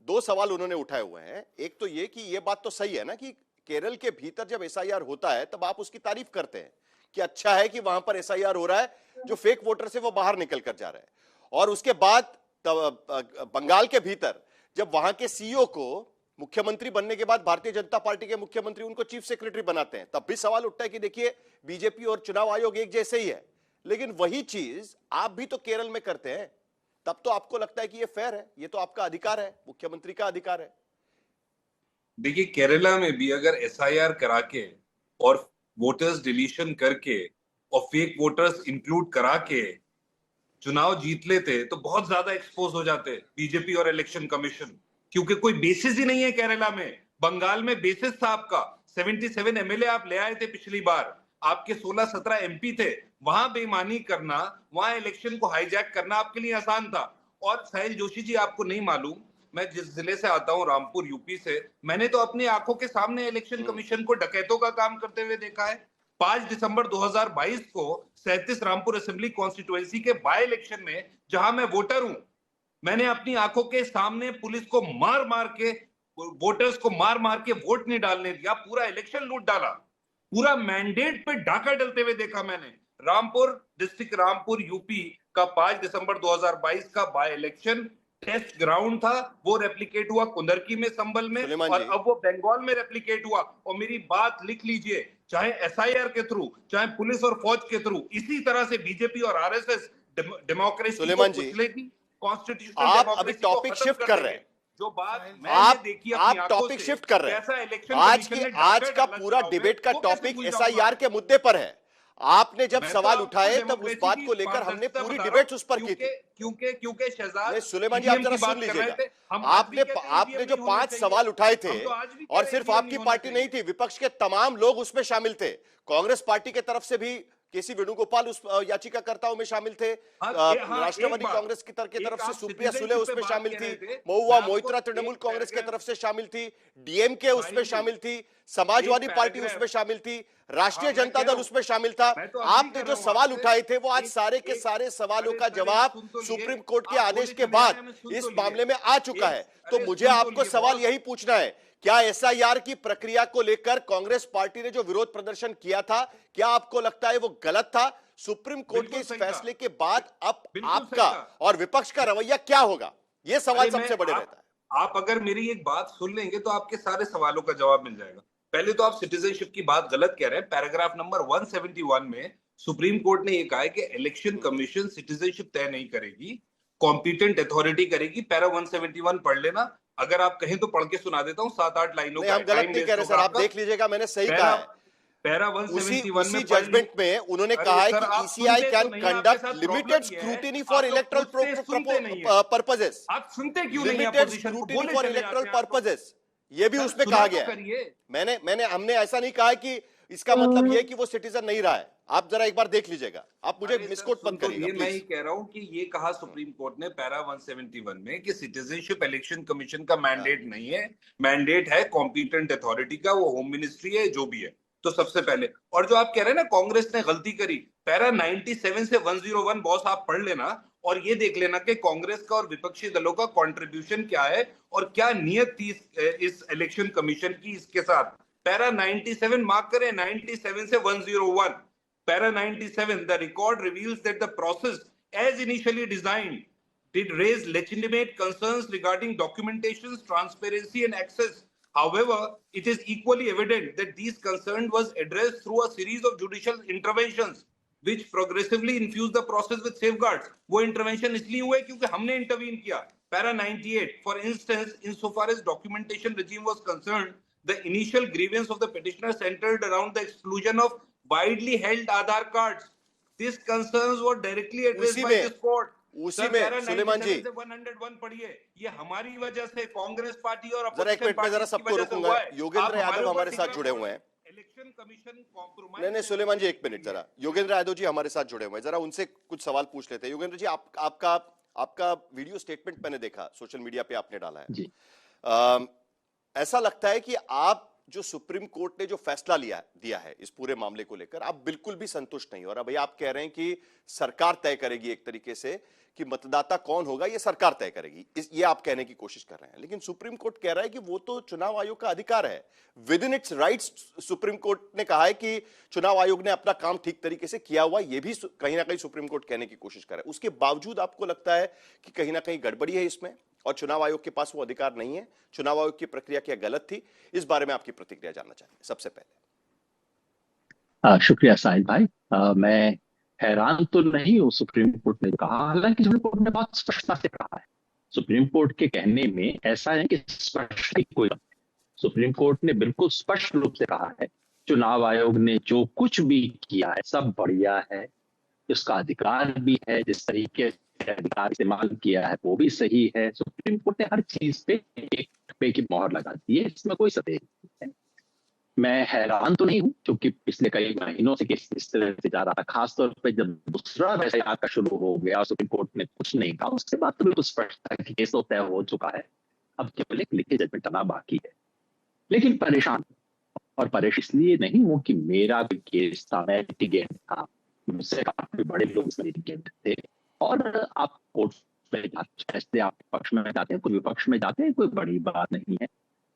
दो सवाल उन्होंने उठाए हुए हैं। एक तो ये कि ये बात तो सही है ना कि केरल के भीतर जब एसआईआर होता है तब आप उसकी तारीफ करते हैं कि अच्छा है कि वहां पर एसआईआर हो रहा है, जो फेक वोटर से वो बाहर निकल कर जा रहे हैं। और उसके बाद बंगाल के भीतर जब वहां के सीईओ को मुख्यमंत्री बनने के बाद भारतीय जनता पार्टी के मुख्यमंत्री उनको चीफ सेक्रेटरी बनाते हैं, तब भी सवाल उठता है कि देखिए बीजेपी और चुनाव आयोग एक जैसे ही है। लेकिन वही चीज आप भी तो केरल में करते हैं, तब तो आपको लगता है कि ये फेयर है, ये तो आपका अधिकार है, मुख्यमंत्री का अधिकार है। देखिए, केरला में भी अगर एसआईआर करा के और वोटर्स डिलीशन करके और फेक वोटर्स इंक्लूड करा के चुनाव जीत लेते तो बहुत ज्यादा एक्सपोज हो जाते बीजेपी और इलेक्शन कमीशन, क्योंकि कोई बेसिस ही नहीं है केरला में। बंगाल में बेसिस था आपका, 77 एमएलए आप ले आए थे पिछली बार, आपके 16-17 एमपी थे। वहां बेईमानी करना, वहां इलेक्शन को हाईजैक करना आपके लिए आसान था। और साहिल जोशी जी, आपको नहीं मालूम, मैं जिस जिले से आता हूं, रामपुर यूपी से, मैंने तो अपनी आंखों के सामने इलेक्शन कमीशन को डकैतों का काम करते हुए देखा है। 5 दिसंबर 2022 को 37 रामपुर असेंबली कॉन्स्टिट्यूएंसी के बाय इलेक्शन में, जहां मैं वोटर हूं, मैंने अपनी आंखों के सामने पुलिस को मार मार के, वोटर्स को मार मार के वोट नहीं डालने दिया, पूरा इलेक्शन लूट डाला, पूरा मैंडेट पे डाका डलते हुए देखा मैंने। रामपुर डिस्ट्रिक्ट, रामपुर यूपी का 5 दिसंबर 2022 का बाय इलेक्शन टेस्ट ग्राउंड था, वो रेप्लिकेट हुआ कुंदरकी में, संभल में, और अब वो बंगाल में रेप्लिकेट हुआ। और मेरी बात लिख लीजिए, चाहे एसआईआर के थ्रू, चाहे पुलिस और फौज के थ्रू, इसी तरह से बीजेपी और आरएसएस डेमोक्रेसी को कुचलेगी, कॉन्स्टिट्यूशनल आप अभी डेमोक्रेसी को टॉपिक खत्म शिफ्ट कर रहे हैं। जो बात मैंने देखी अपनी आंखों टॉपिक से, शिफ्ट कर रहे कैसा हैं। इलेक्शन आज का पूरा डिबेट का टॉपिक एसआईआर के मुद्दे पर है। आपने जब सवाल उठाए तब उस बात को लेकर हमने पूरी डिबेट उस पर की थी। क्योंकि शहजाद सुलेमान जी, आप जरा सुन लीजिएगा। आपने जो 5 सवाल उठाए थे, और सिर्फ आपकी पार्टी नहीं थी, विपक्ष के तमाम लोग उसमें शामिल थे। कांग्रेस पार्टी की तरफ से भी केसी वेणुगोपाल उस याचिकाकर्ताओं में शामिल थे, राष्ट्रवादी कांग्रेस की तरफ से सुप्रिया सुले उसमें शामिल थी, महुआ मोइत्रा तृणमूल कांग्रेस की तरफ से शामिल थी, डीएमके उसमें शामिल थी, समाजवादी पार्टी उसमें शामिल थी, राष्ट्रीय जनता दल उसमें शामिल था। आपने जो सवाल उठाए थे वो आज सारे के सारे सवालों का जवाब सुप्रीम कोर्ट के आदेश के बाद इस मामले में आ चुका है। तो मुझे आपको सवाल यही पूछना है, क्या एसआईआर की प्रक्रिया को लेकर कांग्रेस पार्टी ने जो विरोध प्रदर्शन किया था, क्या आपको लगता है वो गलत था? सुप्रीम कोर्ट के इस फैसले के बाद अब आपका और विपक्ष का रवैया क्या होगा? ये सवाल सबसे बड़े रहता है। आप अगर मेरी एक बात सुन लेंगे तो आपके सारे सवालों का जवाब मिल जाएगा। पहले तो आप सिटीजनशिप की बात गलत कह रहे हैं। पैराग्राफ नंबर 171 में सुप्रीम कोर्ट ने यह कहा है कि इलेक्शन कमीशन सिटीजनशिप तय नहीं करेगी, कॉम्पिटेंट अथॉरिटी करेगी। पैरा 171 पढ़ लेना, अगर आप कहें तो पढ़ के सुना देता हूं 7-8 लाइनों का। हम गलत नहीं कह रहे सर, आप देख लीजिएगा, मैंने सही कहा है। पैरा 171 में जजमेंट में उन्होंने कहा है कि ECI can conduct limited scrutiny for electoral purposes. आप सुनते क्यों नहीं? Limited scrutiny for electoral purposes, ये भी उसमें कहा गया है। हमने ऐसा नहीं कहा कि इसका मतलब ये कि वो सिटीजन नहीं रहा है। आप जरा एक बार देख लीजिएगा, आप मुझे मिसकोट मत करिए। मैं ही कह रहा हूं कि ये कहा सुप्रीम कोर्ट ने पैरा 171 में कि सिटीजनशिप इलेक्शन कमीशन का मैंडेट नहीं है, मैंडेट है कॉम्पिटेंट अथॉरिटी का, वो होम मिनिस्ट्री है, जो भी है। तो सबसे पहले, और जो आप कह रहे हैं ना कांग्रेस ने गलती करी, पैरा 97 से 101 बॉस आप पढ़ लेना और ये देख लेना कि कांग्रेस का और विपक्षी दलों का कंट्रीब्यूशन क्या है और क्या नियत थी इस इलेक्शन कमीशन की इसके साथ। पैरा 97 मार्क करें, 97 से 101, para 97, the record reveals that the process as initially designed did raise legitimate concerns regarding documentation, transparency and access. However, it is equally evident that these concerns was addressed through a series of judicial interventions which progressively infused the process with safeguards. वो intervention इसलिए हुए क्योंकि हमने intervene किया। Para 98, for instance, insofar as documentation regime was concerned, the initial grievance of the petitioner centered around the exclusion of widely held Aadhaar cards. These concerns were directly addressed by this court. उसी में सुलेमान जी 101 पढ़िए, ये हमारी वजह से Congress party और जरा एक मिनट में जरा सबको रोकूंगा। योगेंद्र यादव हमारे साथ जुड़े हुए हैं। Election commission compromise. नहीं सुलेमान जी एक मिनट, जरा योगेंद्र यादव जी हमारे साथ जुड़े हुए हैं, जरा उनसे कुछ सवाल पूछ लेते हैं। योगेंद्र जी, आपका वीडियो स्टेटमेंट मैंने देखा, सोशल मीडिया पे आपने डाला है जी। ऐसा लगता है कि आप जो सुप्रीम कोर्ट ने जो फैसला दिया है इस पूरे मामले को लेकर, आप बिल्कुल भी संतुष्ट नहीं हो। और अभी आप कह रहे हैं कि सरकार तय करेगी, एक तरीके से कि मतदाता कौन होगा ये सरकार तय करेगी, ये आप कहने की कोशिश कर रहे हैं। लेकिन सुप्रीम कोर्ट कह रहा है कि वो तो चुनाव आयोग का अधिकार है, with in its rights. Supreme court ने कहा है कि चुनाव आयोग ने अपना काम ठीक तरीके से किया हुआ, ये भी कहीं ना कहीं सुप्रीम कोर्ट कहने की कोशिश कर रहा है। उसके बावजूद आपको लगता है कि कहीं ना कहीं गड़बड़ी है इसमें और चुनाव आयोग के पास वो अधिकार नहीं है? चुनाव आयोग की प्रक्रिया क्या गलत थी? इस बारे में आपकी प्रतिक्रिया जानना चाहेंगे सबसे पहले। शुक्रिया साहिल भाई। मैं हैरान तो नहीं हूँ सुप्रीम कोर्ट ने कहा, हालांकि सुप्रीम कोर्ट ने बहुत स्पष्टता से कहा है। सुप्रीम कोर्ट के कहने में ऐसा है कि स्पष्ट कोई, सुप्रीम कोर्ट ने बिल्कुल स्पष्ट रूप से कहा है चुनाव आयोग ने जो कुछ भी किया है सब बढ़िया है, उसका अधिकार भी है, जिस तरीके से अधिकार इस्तेमाल किया है वो भी सही है। सुप्रीम कोर्ट ने हर चीज पे एक पे की मोहर लगा दी है, इसमें कोई संदेह नहीं है। मैं हैरान तो नहीं हूं क्योंकि पिछले कई महीनों से केस इस तरह से जा रहा था, खासतौर पे जब दूसरा वैसे का शुरू हो गया और सुप्रीम कोर्ट ने कुछ नहीं कहा, उसके बाद तो बिल्कुल स्पष्ट था कि केस तो तय हो चुका है, अब केवल एक लिखित जजमेंट आना बाकी है। लेकिन परेशान, और परेशान इसलिए नहीं हूं कि मेरा भी केस था, मैं लिटिगेंट था, मुझसे काफी बड़े लोग लिटिगेंट थे। और आप कोर्ट में फैसले आप पक्ष में जाते हैं, कोई विपक्ष में जाते हैं, कोई बड़ी बात नहीं है।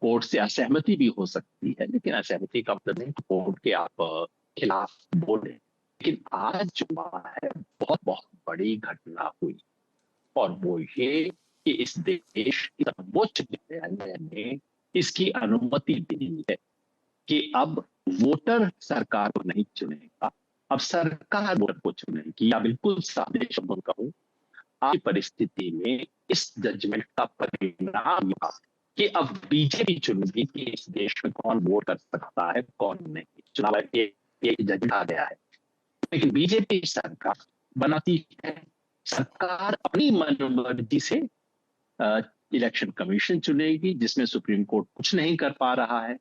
कोर्ट से असहमति भी हो सकती है, लेकिन असहमति का मतलब नहीं कोर्ट के आप खिलाफ बोले। लेकिन आज जो हुआ है बहुत बहुत बड़ी घटना हुई, और वो ये कि इस देश की सर्वोच्च न्यायालय ने इसकी अनुमति दी है कि अब वोटर सरकार को नहीं चुनेगा, अब सरकार वोटर को चुनेगी। या बिल्कुल सादे शब्दों में कहूं, आज की परिस्थिति में इस जजमेंट का परिणाम कि अब बीजेपी चुनेगी कि इस देश में कौन वोट कर सकता है कौन नहीं। चुनाव एक जजमेंट आ गया है, लेकिन बीजेपी सरकार बनाती है, सरकार अपनी मनमर्जी से इलेक्शन कमीशन चुनेगी, जिसमें सुप्रीम कोर्ट कुछ नहीं कर पा रहा है।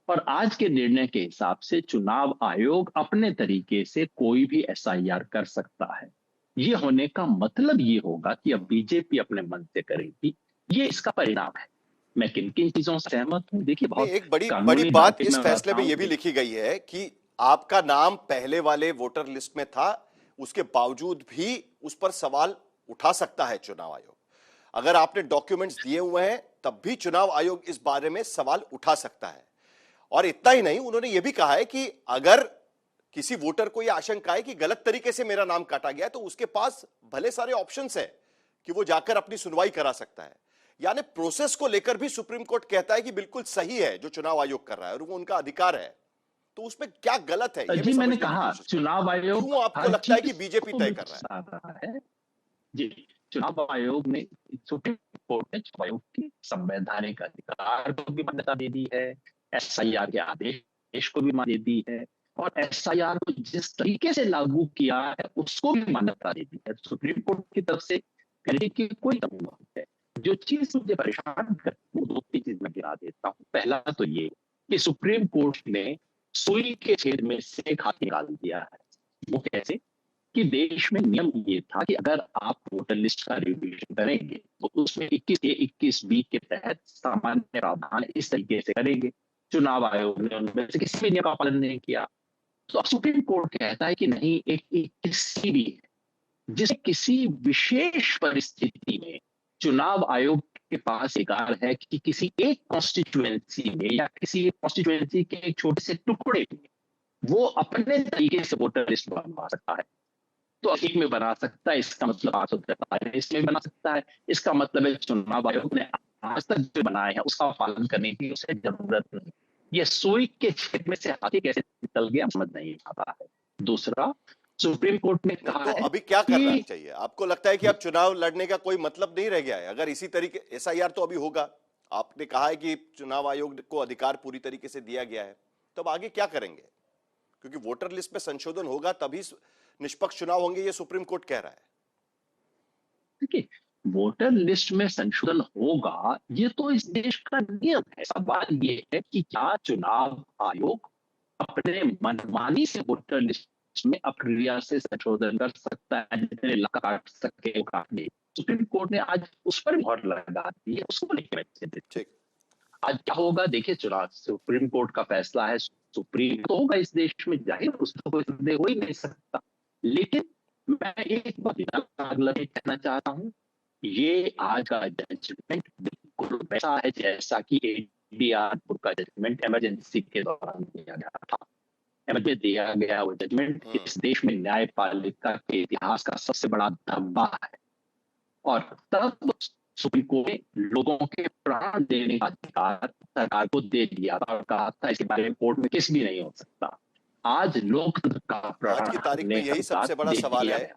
और आज के निर्णय के हिसाब से चुनाव आयोग अपने तरीके से कोई भी एसआईआर कर सकता है। ये होने का मतलब ये होगा कि अब बीजेपी अपने मन से करेगी, ये इसका परिणाम है। मैं किन किन चीजों से सहमत हूं, देखिए बहुत एक बड़ी बात इस फैसले में यह भी लिखी गई है कि आपका नाम पहले वाले वोटर लिस्ट में था, उसके बावजूद भी उस पर सवाल उठा सकता है चुनाव आयोग। अगर आपने डॉक्यूमेंट्स दिए हुए हैं तब भी चुनाव आयोग इस बारे में सवाल उठा सकता है। और इतना ही नहीं, उन्होंने यह भी कहा है कि अगर किसी वोटर को यह आशंका है कि गलत तरीके से मेरा नाम काटा गया है, तो उसके पास भले सारे ऑप्शंस है कि वो जाकर अपनी सुनवाई करा सकता है। यानी प्रोसेस को लेकर भी सुप्रीम कोर्ट कहता है कि बिल्कुल सही है जो चुनाव आयोग कर रहा है और वो उनका अधिकार है। तो उसमें क्या गलत है? जी मैंने कहा चुनाव आयोग क्यों आपको लगता है कि बीजेपी तय कर रहा है? जी, चुनाव आयोग ने, सुप्रीम कोर्ट ने चुनाव आयोग की संवैधानिक अधिकार को भी मान्यता दे दी है, एसआईआर के आदेश को भी मान्यता दे दी है, और एसआईआर को जिस तरीके से लागू किया है उसको भी मान्यता दे दी है। सुप्रीम कोर्ट की तरफ से कहने की कोई कमी नहीं है। जो चीज मुझे परेशान करती है, दो तीन चीज मैं गिरा देता हूँ। पहला तो ये कि सुप्रीम कोर्ट ने सुई के छेद में से हाथ निकाल दिया है। वो कैसे? कि देश में नियम ये था कि अगर आप वोटर लिस्ट का रिवीजन करेंगे तो उसमें 21A-21B के तहत सामान्य प्रावधान इस तरीके से करेंगे। चुनाव आयोग ने उनमें से किसी भी नियम का पालन नहीं किया। तो अब सुप्रीम कोर्ट कहता है कि नहीं, एक किसी भी जिस किसी विशेष परिस्थिति में चुनाव आयोग के पास अधिकार है कि किसी एक कॉन्स्टिट्यूएंसी में या किसी एक कॉन्स्टिट्यूएंसी के एक छोटे से टुकड़े में वो अपने तरीके से वोटर लिस्ट बनवा सकता है। तो एक में बना सकता है, इसका मतलब 543 में बना सकता है। इसका मतलब है चुनाव आयोग ने आज तक जो बनाए हैं उसका पालन करने की उसे जरूरत नहीं। ये सुई के छेद में से हाथी कैसे निकल गया समझ नहीं आता है। दूसरा, सुप्रीम कोर्ट ने कहा तो अभी क्या करना चाहिए? आपको लगता है कि अब चुनाव लड़ने का कोई मतलब नहीं रह गया है? अगर इसी तरीके एसआईआर तो अभी होगा, आपने कहा है कि चुनाव आयोग को अधिकार पूरी तरीके से दिया गया है, तो अब आगे क्या करेंगे? क्योंकि वोटर लिस्ट में संशोधन होगा तभी निष्पक्ष चुनाव होंगे, ये सुप्रीम कोर्ट कह रहा है। देखिए, वोटर लिस्ट में संशोधन होगा ये तो इस देश का नियम है। सवाल ये है कि क्या चुनाव आयोग अपने मनमानी से वोटर लिस्ट में अप्रक्रिया से संशोधन कर सकता है, जितने काट सके वो काट दे। सुप्रीम कोर्ट ने आज उस पर मोहर लगा दी है, उसको लेकर ठीक। आज क्या होगा देखिए, चुनाव सुप्रीम कोर्ट का फैसला है, सुप्रीम तो होगा इस देश में, जाहिर उसको कोई संदेह हो ही नहीं सकता। लेकिन मैं एक बात अगला कहना चाहता हूं, ये आज का जजमेंट बिल्कुल वैसा है जैसा कि एडीआर का जजमेंट इमरजेंसी के दौरान दिया गया था। में दिया गया वो जजमेंट इस देश में न्यायपालिका के इतिहास का सबसे बड़ा धब्बा है, और तब सुप्रीम कोर्ट ने लोगों के प्राण देने का अधिकार सरकार को दे दिया था और कहा था इसके बारे में कोर्ट में किस भी नहीं हो सकता। आज लोकतंत्र का आज की तारीख में यही सबसे बड़ा सवाल है